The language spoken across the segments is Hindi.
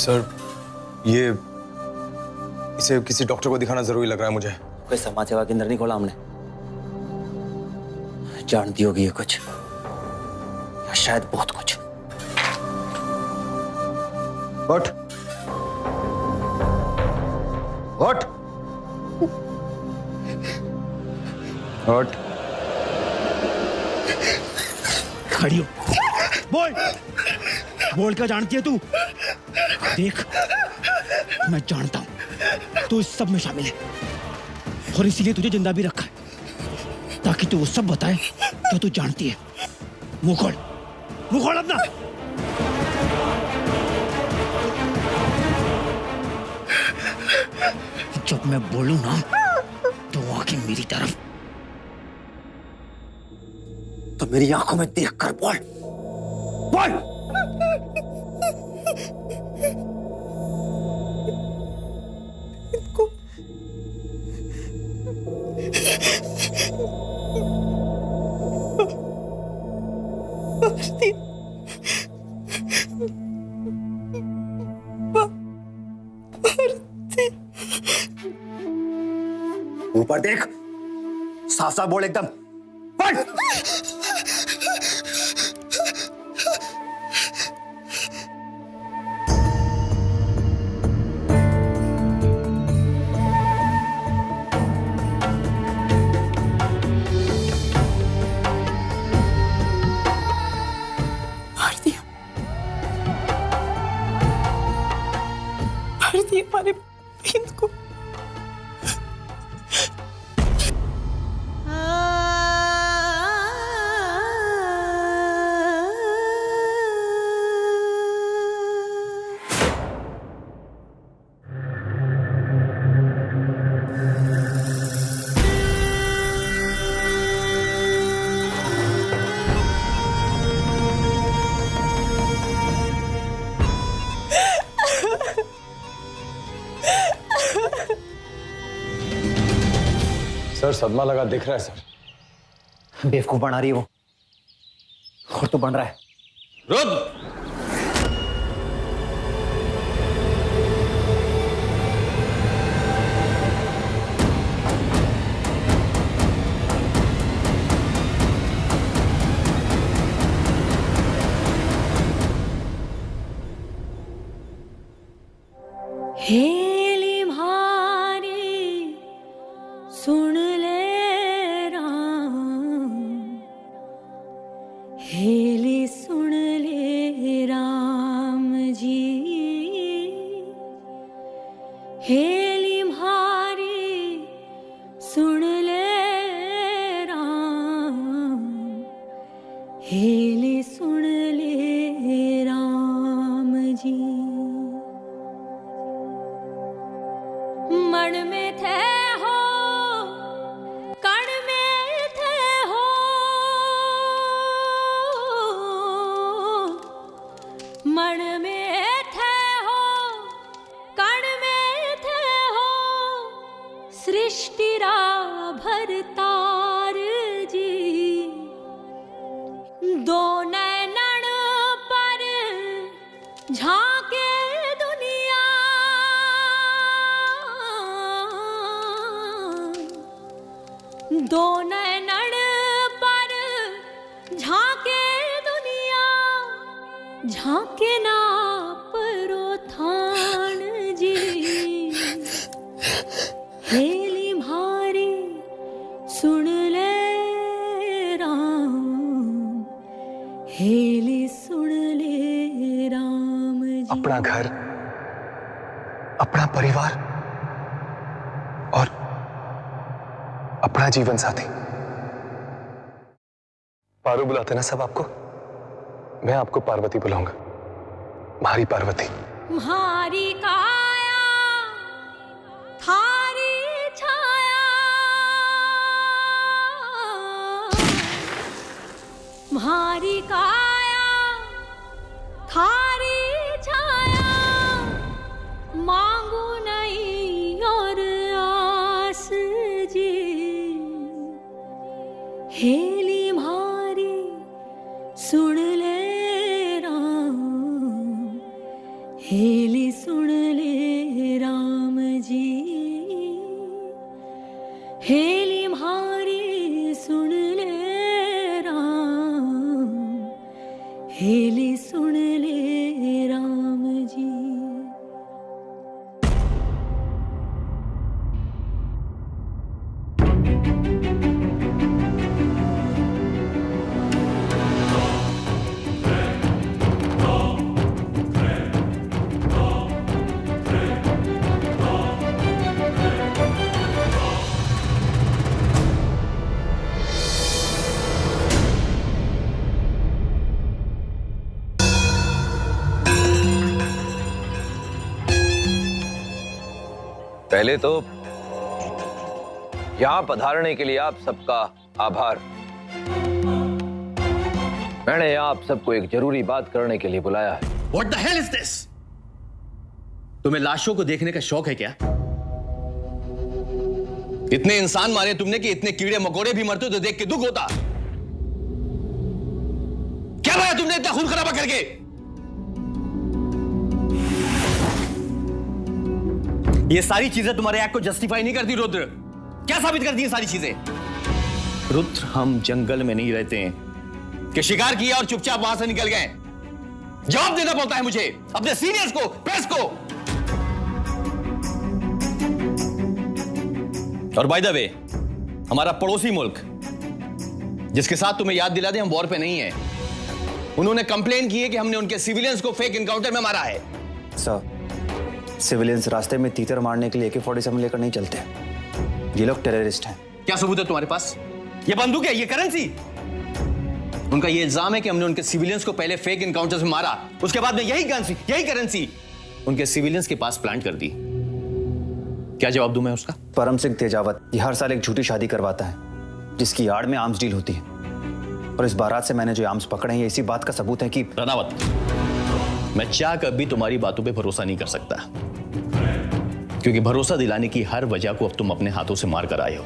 सर, ये इसे किसी डॉक्टर को दिखाना जरूरी लग रहा है मुझे। कोई समाज सेवा केंद्र नहीं खोला हमने? जानती होगी ये कुछ, या शायद बहुत कुछ। उठ, उठ, उठ। खड़ी हो, बोल बोल क्या जानती है तू? देख, मैं जानता हूं तू इस सब में शामिल है और इसीलिए तुझे जिंदा भी रखा है ताकि तू वो सब बताए जो तू जानती है। मुंह खोल अपना। जब मैं बोलूं ना तो आके मेरी तरफ, तो मेरी आंखों में देख कर बोल। बोल। ऊपर देख, साफ साफ बोल एकदम। बोल। भारती हमारे हिंद को सर, सदमा लगा दिख रहा है सर। बेवकूफ बना रही है वो, और तू बन रहा है। रुक। हेली भारी सुन ले राम, हेली सुन ले राम जी, हेली भारी सुन ले राम, हेली सुन ले राम जी। मन में थे हो, कण में थे हो, मन में थे हो, कण में थे हो, सृष्टि रा भरतार जी। दो नैनन पर झांके दुनिया, दो नैनन पर झांके दुनिया, झांके ना परो थान जी। हेली भारी सुन ले राम, हेली सुन ले राम जी। अपना घर, अपना परिवार और अपना जीवन साथी। पारू बुलाते ना सब आपको? मैं आपको पार्वती बुलाऊंगा, मारी पार्वती। म्हारी काया थारी छाया, म्हारी काया थारी छाया, मांगू नहीं और आस जी। हेली म्हारी सुन ले राम, हेली हेली सुन ले राम जी। पहले तो यहां पधारने के लिए आप सबका आभार। मैंने यहां आप सबको एक जरूरी बात करने के लिए बुलाया है। What the hell is this? तुम्हें लाशों को देखने का शौक है क्या? इतने इंसान मारे तुमने कि इतने कीड़े मकोड़े भी मरते तो देख के दुख होता। क्या पाया तुमने इतना खून खराबा करके? ये सारी चीजें तुम्हारे एक्ट को जस्टिफाई नहीं करती रुद्र। क्या साबित करती हैं सारी चीजें? रुद्र, हम जंगल में नहीं रहते हैं कि शिकार किया और चुपचाप वहां से निकल गए। जवाब देना पड़ता है मुझे, अपने सीनियर्स को, प्रेस को। और बाय द वे, हमारा पड़ोसी मुल्क जिसके साथ तुम्हें याद दिला दे हम वॉर पे नहीं है, उन्होंने कंप्लेन की है कि हमने उनके सिविलियंस को फेक एनकाउंटर में मारा है। सर, सिविलियंस रास्ते में तीतर मारने के लिए AK-47 लेकर नहीं चलते। ये लोग टेररिस्ट हैं। क्या सबूत है तुम्हारे पास? ये बंदूक है, ये करेंसी। उनका ये इल्जाम है कि हमने उनके सिविलियंस को पहले फेक एनकाउंटर में मारा, उसके बाद में यही करेंसी उनके सिविलियंस के पास प्लांट कर दी। क्या जवाब दूं मैं उसका? परम सिंह तेजावत ये हर साल एक झूठी शादी करवाता है जिसकी आड़ में आर्म्स डील होती है, और इस बारात से मैंने जो आर्म्स पकड़े हैं ये इसी बात का सबूत है कि रनावत, मैं चाह कर भी तुम्हारी बातों पे भरोसा नहीं कर सकता, क्योंकि भरोसा दिलाने की हर वजह को अब तुम अपने हाथों से मार कर आए हो।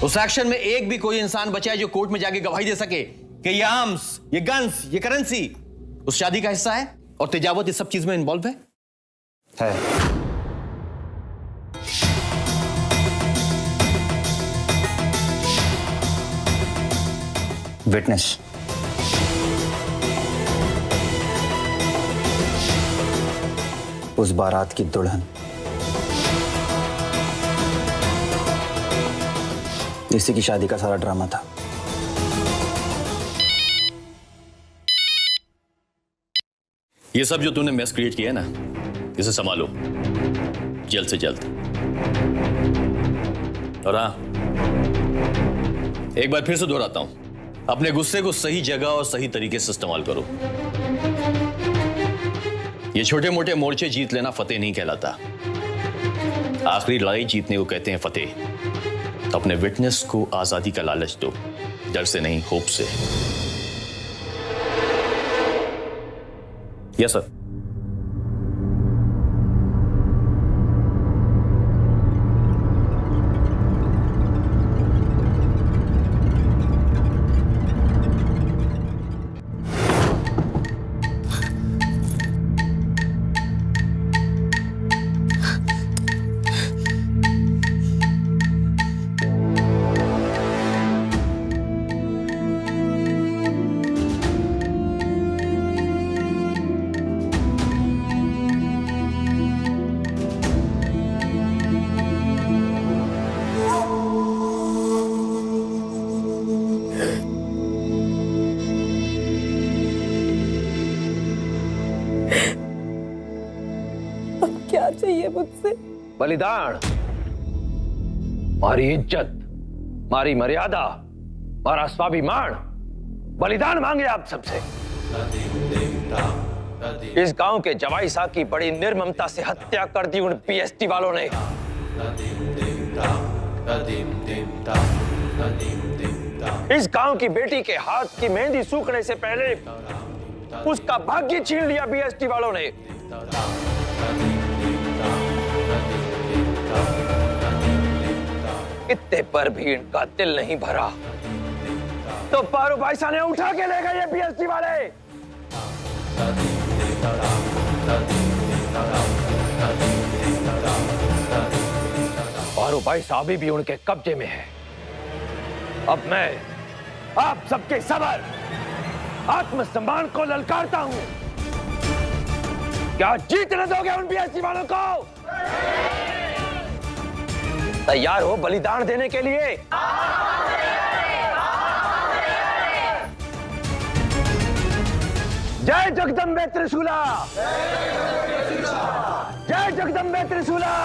उस एक्शन में एक भी कोई इंसान बचा है जो कोर्ट में जाके गवाही दे सके कि ये आर्म्स, ये गन्स, ये करेंसी उस शादी का हिस्सा है और तेजावत इस सब चीज में इन्वॉल्व है? विटनेस। उस बारात की दुल्हन। इसी की शादी का सारा ड्रामा था। ये सब जो तूने मेस क्रिएट किया है ना, इसे संभालो जल्द से जल्द। और हाँ, एक बार फिर से दोहराता हूं, अपने गुस्से को सही जगह और सही तरीके से इस्तेमाल करो। ये छोटे मोटे मोर्चे जीत लेना फतेह नहीं कहलाता। आखिरी लड़ाई जीतने को कहते हैं फतेह। तो अपने विटनेस को आजादी का लालच दो, डर से नहीं, होप से। Yes sir. क्या चाहिए मुझसे? बलिदान, मारी इज्जत, मारी मर्यादा, मारा स्वाभिमान, बलिदान मांगे आप सबसे। इस गांव के जवाई साहब की बड़ी निर्ममता से हत्या कर दी उन पीएसटी वालों ने। इस गांव की बेटी के हाथ की मेहंदी सूखने से पहले उसका भाग्य छीन लिया बीएसटी वालों ने। इतने पर भी इनका दिल नहीं भरा तो पारू भाईसा ने उठा के ले गए ये बीएसटी वाले। पारू भाईसा अभी भी उनके कब्जे में है। अब मैं आप सबके सबर आत्मसम्मान को ललकारता हूं। क्या जीतने दोगे उन बीएसटी वालों को? तैयार हो बलिदान देने के लिए? जय जगदम्बे त्रिशूला! जय जगदम्बे त्रिशूला!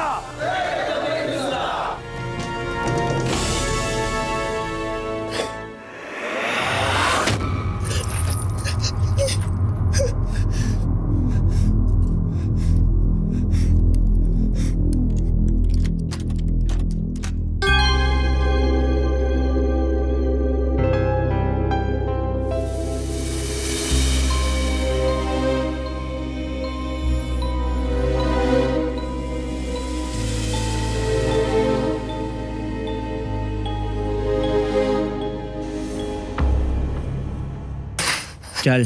चल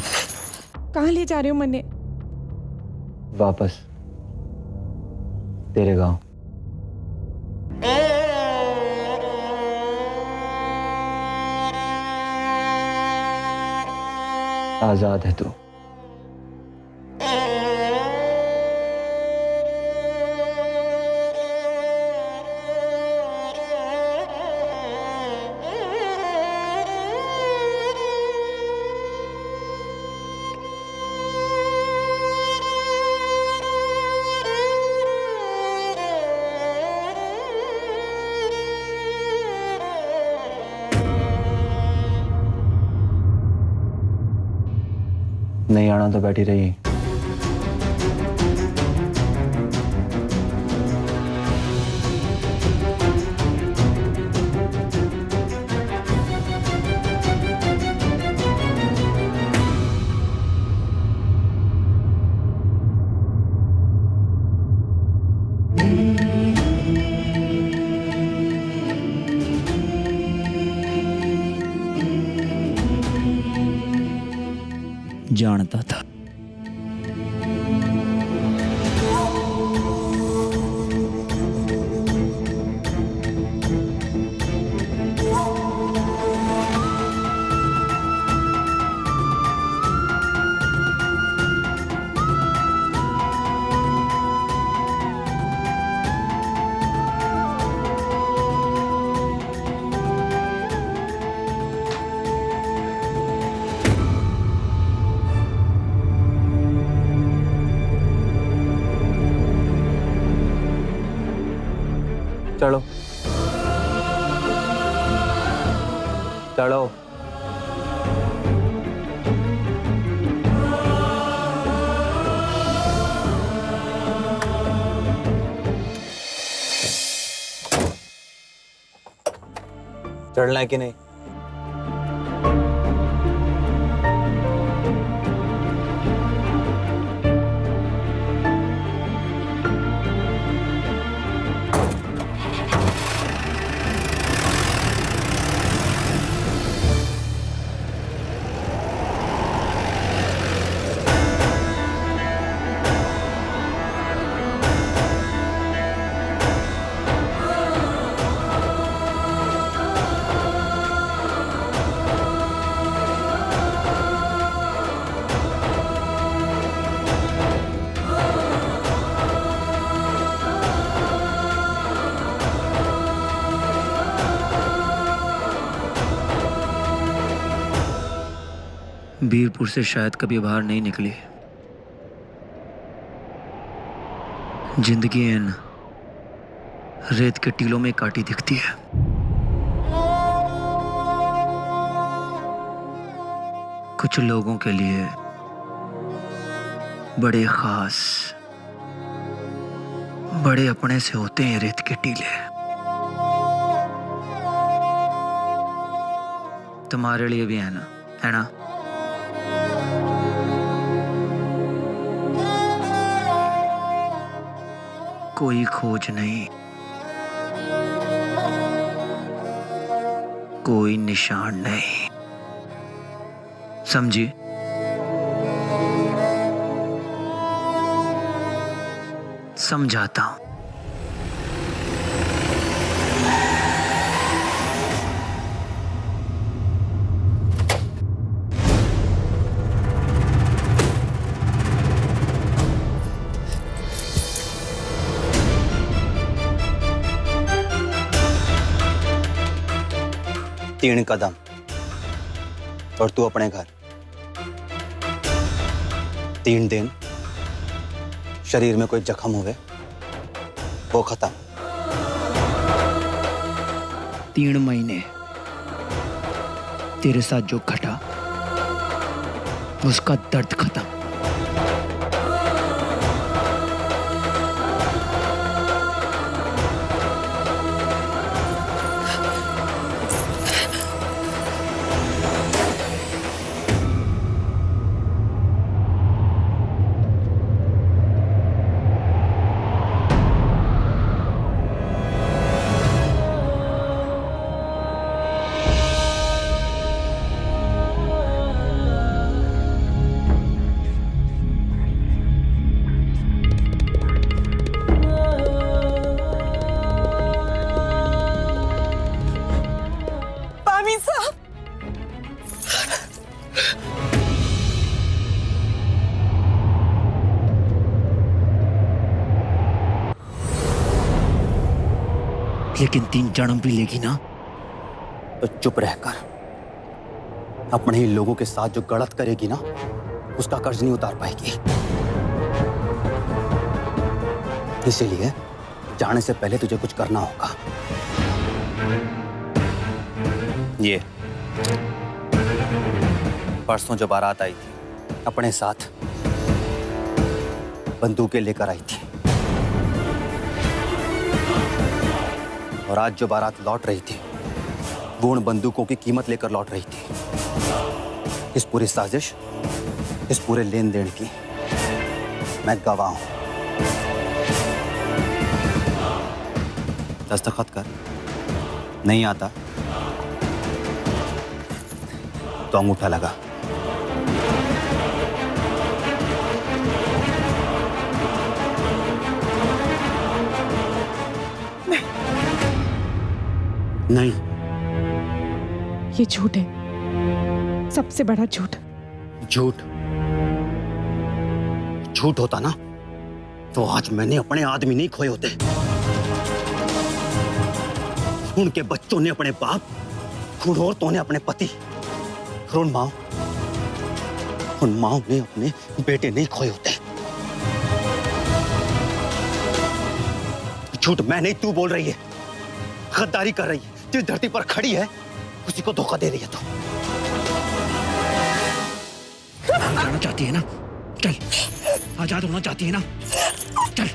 कहाँ ले जा रहे हो मन्ने? वापस तेरे गांव। आजाद है तू। नहीं आना तो बैठी रही। जानता था। चलो चलो। चढ़ना है कि नहीं? बीरपुर से शायद कभी बाहर नहीं निकली। जिंदगी इन रेत के टीलों में काटी दिखती है। कुछ लोगों के लिए बड़े खास, बड़े अपने से होते हैं रेत के टीले। तुम्हारे लिए भी है ना, है ना? कोई खोज नहीं, कोई निशान नहीं, समझी? समझाता हूं। 3 कदम और तू अपने घर। 3 दिन शरीर में कोई जख्म हुए वो खत्म। 3 महीने तेरे साथ जो घटा उसका दर्द खत्म। पामी साहब, लेकिन 3 जन्म भी लेगी ना तो चुप रहकर अपने ही लोगों के साथ जो गलत करेगी ना उसका कर्ज नहीं उतार पाएगी। इसीलिए जाने से पहले तुझे कुछ करना होगा। ये परसों जो बारात आई थी अपने साथ बंदूकें लेकर आई थी, और आज जो बारात लौट रही थी वो उन बंदूकों की कीमत लेकर लौट रही थी। इस पूरी साजिश, इस पूरे लेन देन की मैं गवाह हूं। दस्तखत कर, नहीं आता तो अंगूठा लगा। नहीं, ये झूठ है, सबसे बड़ा झूठ। झूठ झूठ होता ना तो आज मैंने अपने आदमी नहीं खोए होते। उनके बच्चों ने अपने बाप, उन औरतों ने अपने पति, और उन माओ ने अपने बेटे नहीं खोए होते। झूठ मैं नहीं, तू बोल रही है, गद्दारी कर रही है। जिस धरती पर खड़ी है उसी को धोखा दे रही है तू। जाना चाहती है ना, चल। आजाद होना चाहती है ना, चल।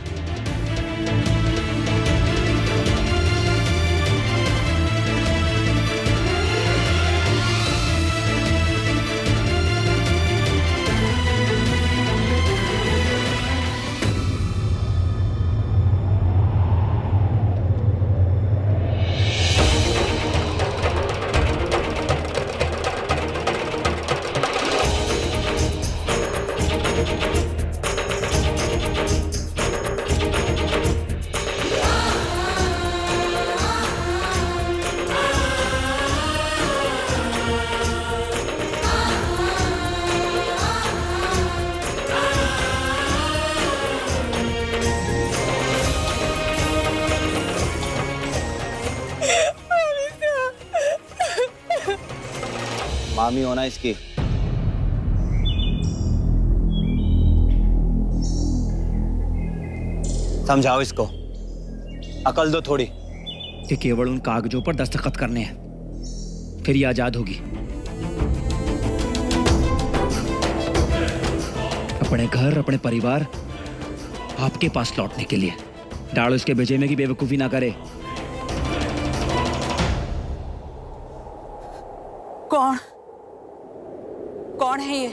मामी होना इसकी। समझाओ इसको, अकल दो थोड़ी। कि केवल उन कागजों पर दस्तखत करने हैं, फिर ये आजाद होगी। अपने घर, अपने परिवार आपके पास लौटने के लिए। डालो इसके भेजे में कि बेवकूफी ना करे। कौन कौन है ये?